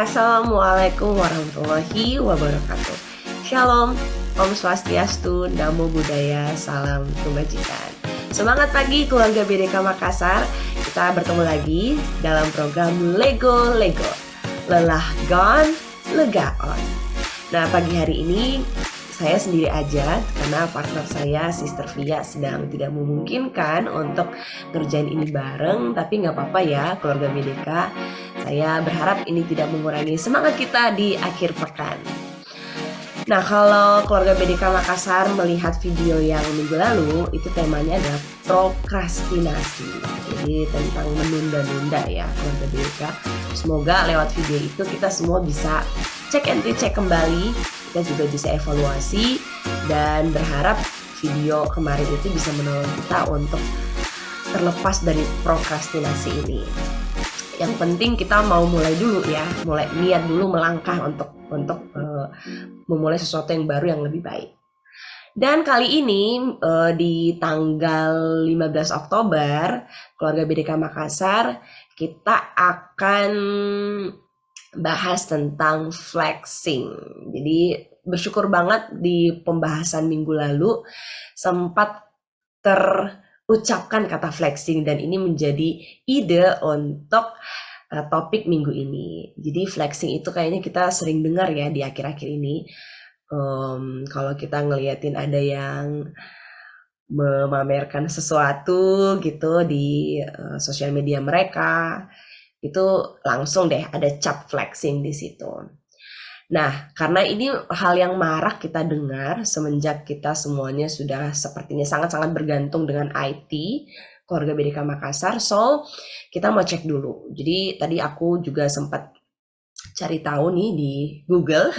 Assalamualaikum warahmatullahi wabarakatuh. Shalom, Om Swastiastu, Namo Buddhaya, Salam Kebajikan. Semangat pagi keluarga BDK Makassar. Kita bertemu lagi dalam program Lego. Lelah gone, lega on. Nah, pagi hari ini saya sendiri aja karena partner saya, Sister Via, sedang tidak memungkinkan untuk ngerjain ini bareng. Tapi nggak apa-apa ya keluarga BDK. Saya berharap ini tidak mengurangi semangat kita di akhir pekan. Nah, kalau keluarga BDK Makassar melihat video yang minggu lalu, itu temanya adalah prokrastinasi. Jadi tentang menunda-nunda ya keluarga BDK. Semoga lewat video itu kita semua bisa cek and recheck kembali, kita juga bisa evaluasi, dan berharap video kemarin itu bisa menolong kita untuk terlepas dari prokrastinasi ini. Yang penting kita mau mulai dulu ya, mulai niat dulu melangkah untuk memulai sesuatu yang baru yang lebih baik. Dan kali ini di tanggal 15 Oktober, keluarga BDK Makassar, kita akan bahas tentang flexing. Jadi bersyukur banget di pembahasan minggu lalu sempat terucapkan kata flexing, dan ini menjadi ide untuk topik minggu ini. Jadi flexing itu kayaknya kita sering dengar ya di akhir-akhir ini. Kalau kita ngeliatin ada yang memamerkan sesuatu gitu di sosial media mereka, itu langsung deh ada cap flexing di situ. Nah, karena ini hal yang marak kita dengar semenjak kita semuanya sudah sepertinya sangat-sangat bergantung dengan IT, keluarga BDK Makassar, so kita mau cek dulu. Jadi tadi aku juga sempat cari tahu nih di Google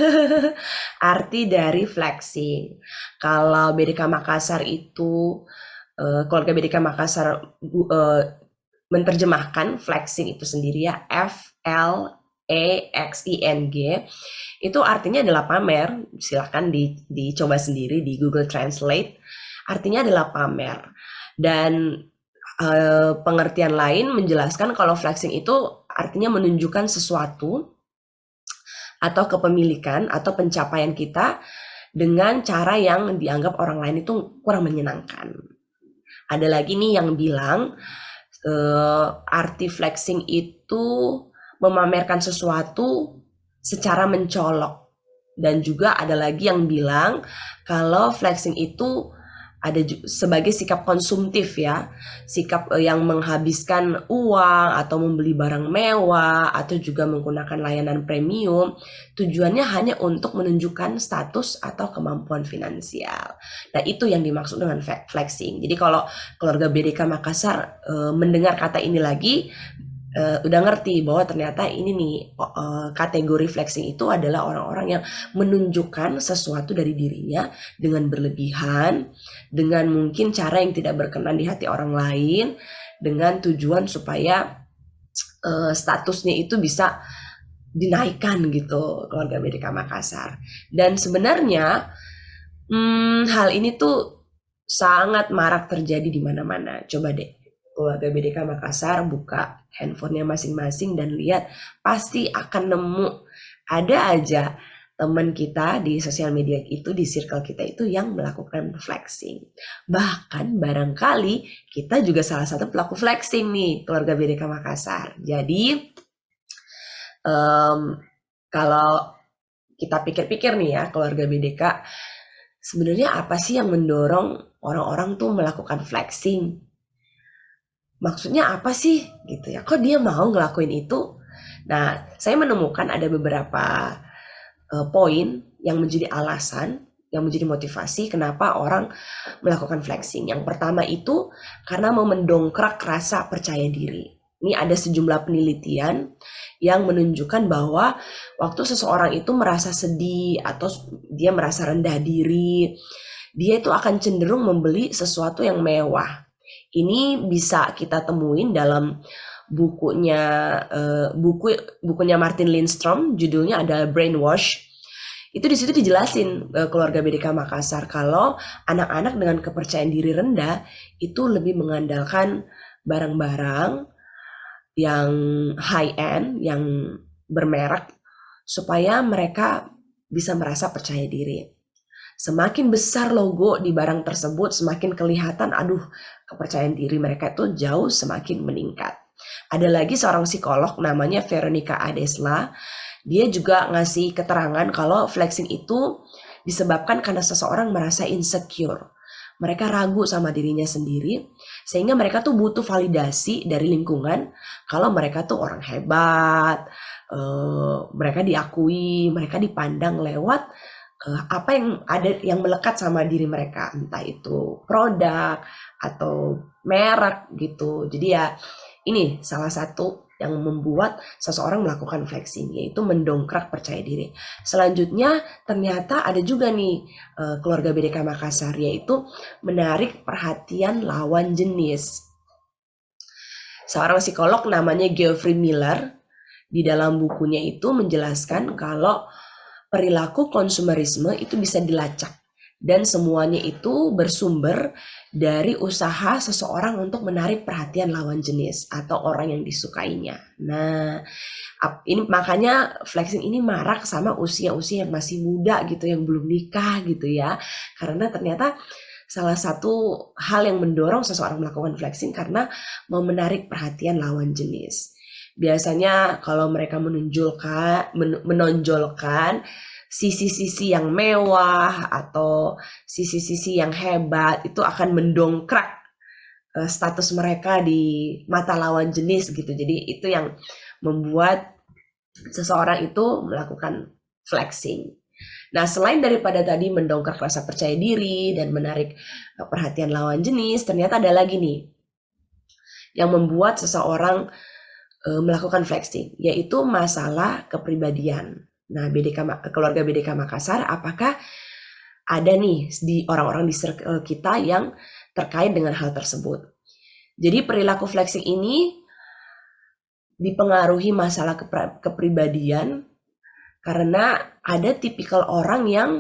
arti dari flexing. Kalau BDK Makassar itu, keluarga BDK Makassar menerjemahkan flexing itu sendiri ya, FLEXING, itu artinya adalah pamer. Silahkan dicoba sendiri di Google Translate. Artinya adalah pamer. Dan pengertian lain menjelaskan kalau flexing itu artinya menunjukkan sesuatu atau kepemilikan atau pencapaian kita dengan cara yang dianggap orang lain itu kurang menyenangkan. Ada lagi nih yang bilang arti flexing itu memamerkan sesuatu secara mencolok. Dan juga ada lagi yang bilang kalau flexing itu ada sebagai sikap konsumtif ya, sikap yang menghabiskan uang atau membeli barang mewah atau juga menggunakan layanan premium, tujuannya hanya untuk menunjukkan status atau kemampuan finansial. Nah, itu yang dimaksud dengan flexing. Jadi kalau keluarga BDK Makassar mendengar kata ini lagi, udah ngerti bahwa ternyata ini nih kategori flexing itu adalah orang-orang yang menunjukkan sesuatu dari dirinya dengan berlebihan, dengan mungkin cara yang tidak berkenan di hati orang lain, dengan tujuan supaya statusnya itu bisa dinaikkan gitu, keluarga BDK Makassar. Dan sebenarnya hal ini tuh sangat marak terjadi di mana-mana. Coba deh keluarga BDK Makassar buka handphonenya masing-masing dan lihat, pasti akan nemu ada aja teman kita di sosial media itu, di circle kita itu yang melakukan flexing. Bahkan barangkali kita juga salah satu pelaku flexing nih, keluarga BDK Makassar. Jadi kalau kita pikir-pikir nih ya keluarga BDK, sebenarnya apa sih yang mendorong orang-orang tuh melakukan flexing? Maksudnya apa sih gitu ya? Kok dia mau ngelakuin itu? Nah, saya menemukan ada beberapa poin yang menjadi alasan, yang menjadi motivasi kenapa orang melakukan flexing. Yang pertama itu karena mau mendongkrak rasa percaya diri. Ini ada sejumlah penelitian yang menunjukkan bahwa waktu seseorang itu merasa sedih atau dia merasa rendah diri, dia itu akan cenderung membeli sesuatu yang mewah. Ini bisa kita temuin dalam bukunya Martin Lindstrom, judulnya adalah Brainwash. Itu di situ dijelasin keluarga BDK Makassar kalau anak-anak dengan kepercayaan diri rendah itu lebih mengandalkan barang-barang yang high end, yang bermerek, supaya mereka bisa merasa percaya diri. Semakin besar logo di barang tersebut, semakin kelihatan, aduh, kepercayaan diri mereka itu jauh semakin meningkat. Ada lagi seorang psikolog namanya Veronica Adesla, dia juga ngasih keterangan kalau flexing itu disebabkan karena seseorang merasa insecure. Mereka ragu sama dirinya sendiri, sehingga mereka tuh butuh validasi dari lingkungan kalau mereka tuh orang hebat, mereka diakui, mereka dipandang lewat apa yang ada yang melekat sama diri mereka, entah itu produk atau merek gitu. Jadi ya ini salah satu yang membuat seseorang melakukan flexing, yaitu mendongkrak percaya diri. Selanjutnya ternyata ada juga nih keluarga BDK Makassar, yaitu menarik perhatian lawan jenis. Seorang psikolog namanya Geoffrey Miller di dalam bukunya itu menjelaskan kalau perilaku konsumerisme itu bisa dilacak dan semuanya itu bersumber dari usaha seseorang untuk menarik perhatian lawan jenis atau orang yang disukainya. Nah, ini makanya flexing ini marak sama usia-usia yang masih muda gitu, yang belum nikah gitu ya. Karena ternyata salah satu hal yang mendorong seseorang melakukan flexing karena mau menarik perhatian lawan jenis. Biasanya kalau mereka menonjolkan sisi-sisi yang mewah atau sisi-sisi yang hebat, itu akan mendongkrak status mereka di mata lawan jenis gitu. Jadi itu yang membuat seseorang itu melakukan flexing. Nah, selain daripada tadi mendongkrak rasa percaya diri dan menarik perhatian lawan jenis, ternyata ada lagi nih yang membuat seseorang melakukan flexing, yaitu masalah kepribadian. Nah, keluarga BDK Makassar, apakah ada nih di orang-orang di circle kita yang terkait dengan hal tersebut? Jadi perilaku flexing ini dipengaruhi masalah kepribadian karena ada tipikal orang yang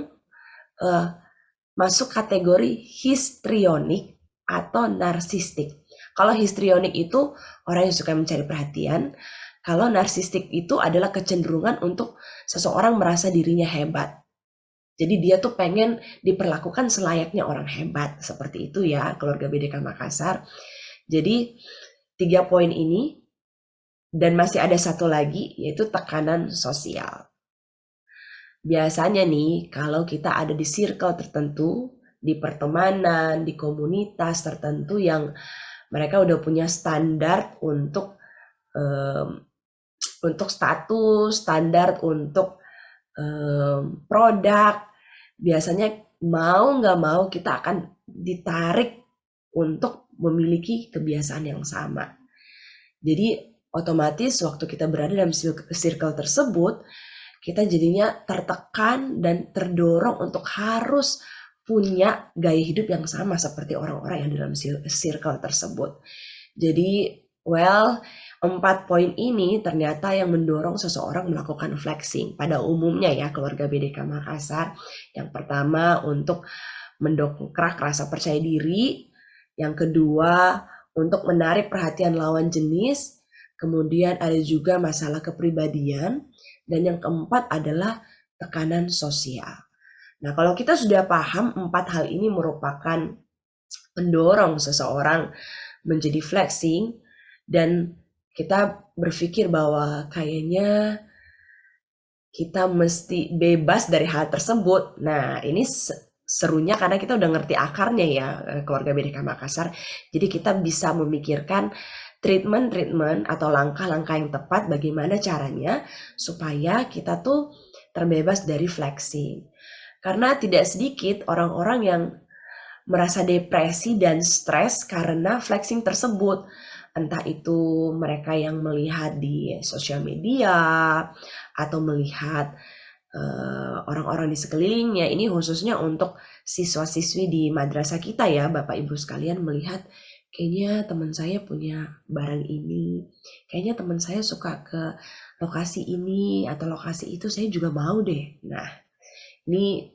masuk kategori histrionik atau narsistik. Kalau histrionik itu orang yang suka mencari perhatian, kalau narsistik itu adalah kecenderungan untuk seseorang merasa dirinya hebat. Jadi dia tuh pengen diperlakukan selayaknya orang hebat. Seperti itu ya keluarga BDK Makassar. Jadi 3 poin ini dan masih ada satu lagi yaitu tekanan sosial. Biasanya nih kalau kita ada di circle tertentu, di pertemanan, di komunitas tertentu yang mereka udah punya standar untuk status, standar untuk produk, biasanya mau nggak mau kita akan ditarik untuk memiliki kebiasaan yang sama. Jadi otomatis waktu kita berada dalam circle tersebut, kita jadinya tertekan dan terdorong untuk harus punya gaya hidup yang sama seperti orang-orang yang di dalam circle tersebut. Jadi, 4 poin ini ternyata yang mendorong seseorang melakukan flexing. Pada umumnya ya, keluarga BDK Makassar. Yang pertama untuk mendongkrak rasa percaya diri. Yang kedua untuk menarik perhatian lawan jenis. Kemudian ada juga masalah kepribadian. Dan yang keempat adalah tekanan sosial. Nah, kalau kita sudah paham 4 hal ini merupakan pendorong seseorang menjadi flexing, dan kita berpikir bahwa kayaknya kita mesti bebas dari hal tersebut. Nah, ini serunya karena kita udah ngerti akarnya ya, keluarga BDK Makassar. Jadi kita bisa memikirkan treatment atau langkah-langkah yang tepat bagaimana caranya supaya kita tuh terbebas dari flexing. Karena tidak sedikit orang-orang yang merasa depresi dan stres karena flexing tersebut. Entah itu mereka yang melihat di sosial media atau melihat orang-orang di sekelilingnya. Ini khususnya untuk siswa-siswi di madrasah kita ya, Bapak Ibu sekalian, melihat kayaknya teman saya punya barang ini, kayaknya teman saya suka ke lokasi ini atau lokasi itu, saya juga mau deh. Nah, ini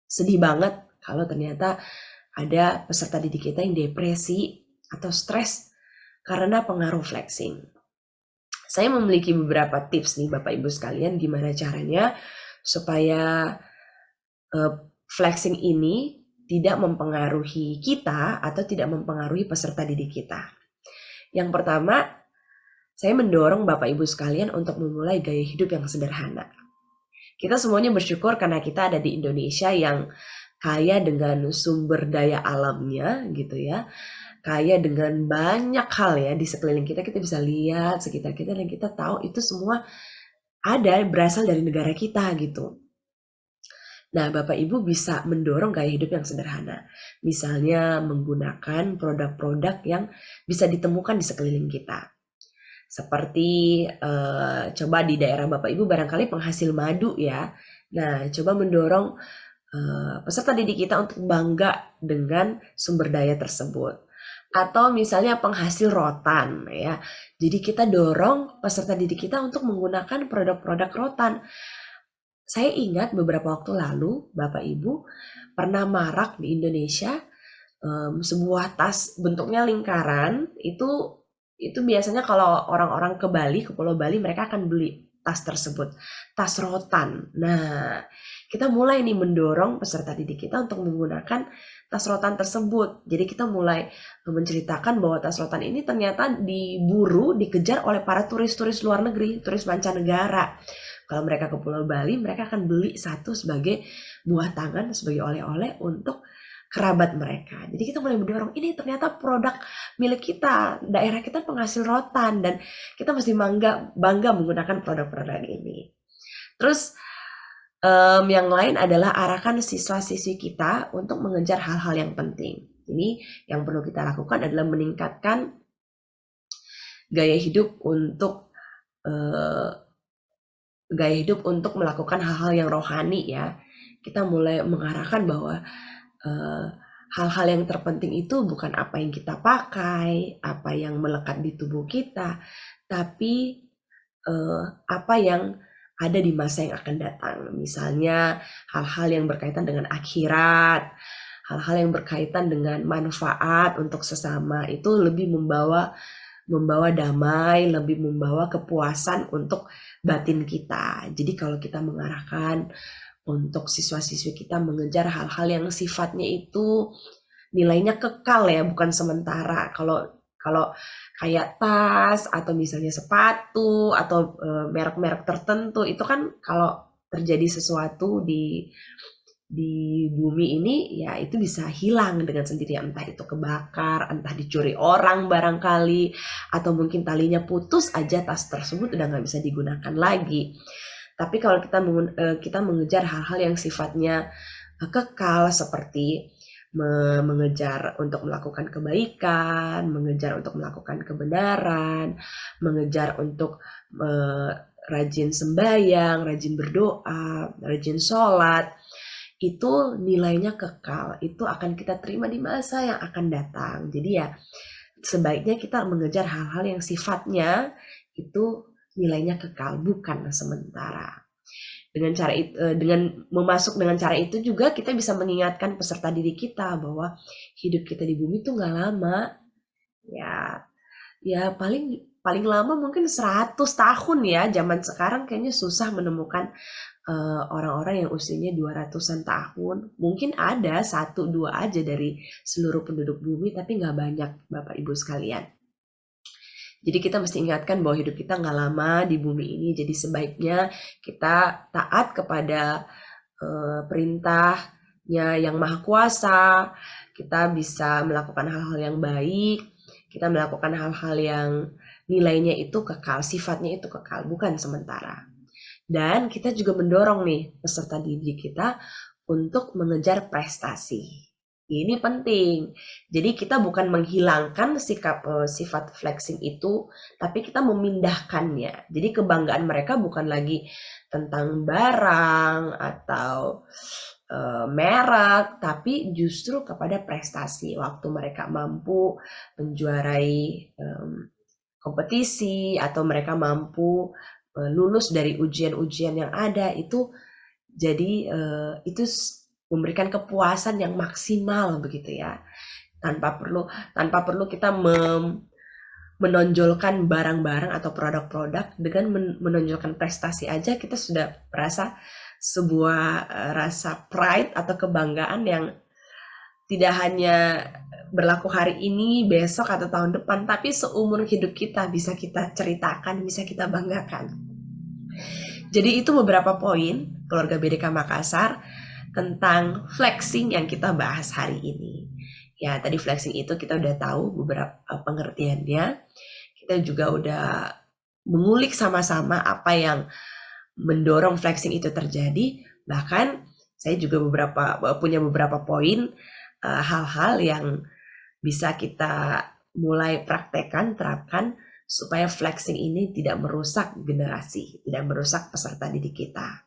sedih banget kalau ternyata ada peserta didik kita yang depresi atau stres karena pengaruh flexing. Saya memiliki beberapa tips nih Bapak Ibu sekalian, gimana caranya supaya flexing ini tidak mempengaruhi kita atau tidak mempengaruhi peserta didik kita. Yang pertama, saya mendorong Bapak Ibu sekalian untuk memulai gaya hidup yang sederhana. Kita semuanya bersyukur karena kita ada di Indonesia yang kaya dengan sumber daya alamnya gitu ya. Kaya dengan banyak hal ya di sekeliling kita, kita bisa lihat sekitar kita dan kita tahu itu semua ada berasal dari negara kita gitu. Nah, Bapak Ibu bisa mendorong gaya hidup yang sederhana. Misalnya menggunakan produk-produk yang bisa ditemukan di sekeliling kita. Seperti coba di daerah Bapak Ibu barangkali penghasil madu ya. Nah, coba mendorong peserta didik kita untuk bangga dengan sumber daya tersebut. Atau misalnya penghasil rotan ya. Jadi kita dorong peserta didik kita untuk menggunakan produk-produk rotan. Saya ingat beberapa waktu lalu, Bapak Ibu, pernah marak di Indonesia sebuah tas bentuknya lingkaran. Itu biasanya kalau orang-orang ke Bali, ke Pulau Bali, mereka akan beli tas tersebut, tas rotan. Nah, kita mulai nih mendorong peserta didik kita untuk menggunakan tas rotan tersebut. Jadi kita mulai menceritakan bahwa tas rotan ini ternyata diburu, dikejar oleh para turis-turis luar negeri, turis mancanegara. Kalau mereka ke Pulau Bali, mereka akan beli satu sebagai buah tangan, sebagai oleh-oleh untuk kerabat mereka. Jadi kita mulai mendorong, ini ternyata produk milik kita, daerah kita penghasil rotan, dan kita mesti bangga menggunakan produk-produk ini. Terus yang lain adalah arahkan siswa-siswi kita untuk mengejar hal-hal yang penting. Ini yang perlu kita lakukan adalah meningkatkan gaya hidup untuk melakukan hal-hal yang rohani ya. Kita mulai mengarahkan bahwa hal-hal yang terpenting itu bukan apa yang kita pakai, apa yang melekat di tubuh kita, tapi apa yang ada di masa yang akan datang. Misalnya hal-hal yang berkaitan dengan akhirat, hal-hal yang berkaitan dengan manfaat untuk sesama, itu lebih membawa damai, lebih membawa kepuasan untuk batin kita. Jadi kalau kita mengarahkan untuk siswa-siswi kita mengejar hal-hal yang sifatnya itu nilainya kekal ya, bukan sementara. Kalau kayak tas atau misalnya sepatu atau merek-merek tertentu itu kan kalau terjadi sesuatu di bumi ini ya itu bisa hilang dengan sendirinya, entah itu kebakar, entah dicuri orang barangkali, atau mungkin talinya putus aja, tas tersebut udah nggak bisa digunakan lagi. Tapi kalau kita mengejar hal-hal yang sifatnya kekal, seperti mengejar untuk melakukan kebaikan, mengejar untuk melakukan kebenaran, mengejar untuk rajin sembahyang, rajin berdoa, rajin sholat, itu nilainya kekal, itu akan kita terima di masa yang akan datang. Jadi ya sebaiknya kita mengejar hal-hal yang sifatnya itu nilainya kekal, bukan sementara. Dengan memasuk dengan cara itu juga kita bisa mengingatkan peserta didik kita bahwa hidup kita di bumi itu nggak lama. Ya paling lama mungkin 100 tahun ya. Zaman sekarang kayaknya susah menemukan orang-orang yang usianya 200-an tahun. Mungkin ada 1-2 aja dari seluruh penduduk bumi, tapi nggak banyak Bapak Ibu sekalian. Jadi kita mesti ingatkan bahwa hidup kita nggak lama di bumi ini. Jadi sebaiknya kita taat kepada perintahnya yang maha kuasa. Kita bisa melakukan hal-hal yang baik. Kita melakukan hal-hal yang nilainya itu kekal, sifatnya itu kekal, bukan sementara. Dan kita juga mendorong nih peserta didik kita untuk mengejar prestasi. Ini penting. Jadi kita bukan menghilangkan sifat flexing itu, tapi kita memindahkannya. Jadi kebanggaan mereka bukan lagi tentang barang atau merek, tapi justru kepada prestasi. Waktu mereka mampu menjuarai kompetisi atau mereka mampu lulus dari ujian-ujian yang ada, itu jadi itu memberikan kepuasan yang maksimal begitu ya, tanpa perlu kita menonjolkan barang-barang atau produk-produk, dengan menonjolkan prestasi aja kita sudah merasa sebuah rasa pride atau kebanggaan yang tidak hanya berlaku hari ini, besok, atau tahun depan, tapi seumur hidup kita bisa kita ceritakan, bisa kita banggakan. Jadi itu beberapa poin keluarga BDK Makassar tentang flexing yang kita bahas hari ini. Ya, tadi flexing itu kita udah tahu beberapa pengertiannya. Kita juga udah mengulik sama-sama apa yang mendorong flexing itu terjadi. Bahkan saya juga punya beberapa poin hal-hal yang bisa kita mulai praktekkan, terapkan supaya flexing ini tidak merusak generasi, tidak merusak peserta didik kita.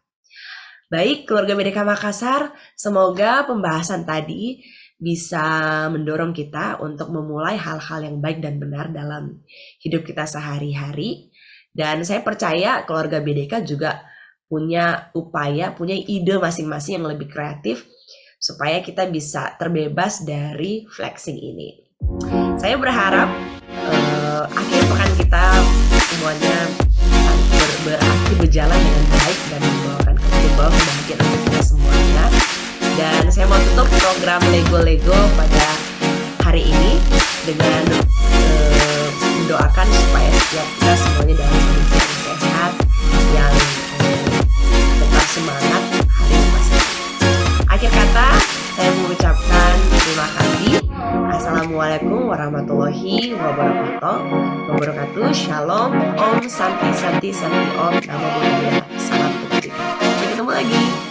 Baik, keluarga BDK Makassar, semoga pembahasan tadi bisa mendorong kita untuk memulai hal-hal yang baik dan benar dalam hidup kita sehari-hari. Dan saya percaya keluarga BDK juga punya upaya, punya ide masing-masing yang lebih kreatif supaya kita bisa terbebas dari flexing ini. Saya berharap akhir pekan kita semuanya berjalan dengan baik dan membawa kebahagiaan untuk kita semuanya. Dan saya mau tutup program Lego pada hari ini dengan mendoakan supaya setiap kita semuanya dalam kondisi yang sehat, yang tetap semangat hari ini. Akhir kata, saya mengucapkan terima kasih. Assalamualaikum warahmatullahi wabarakatuh. Shalom, Om, Santi, Om, Namo Buddhaya, Salam Putri. Sampai ketemu lagi.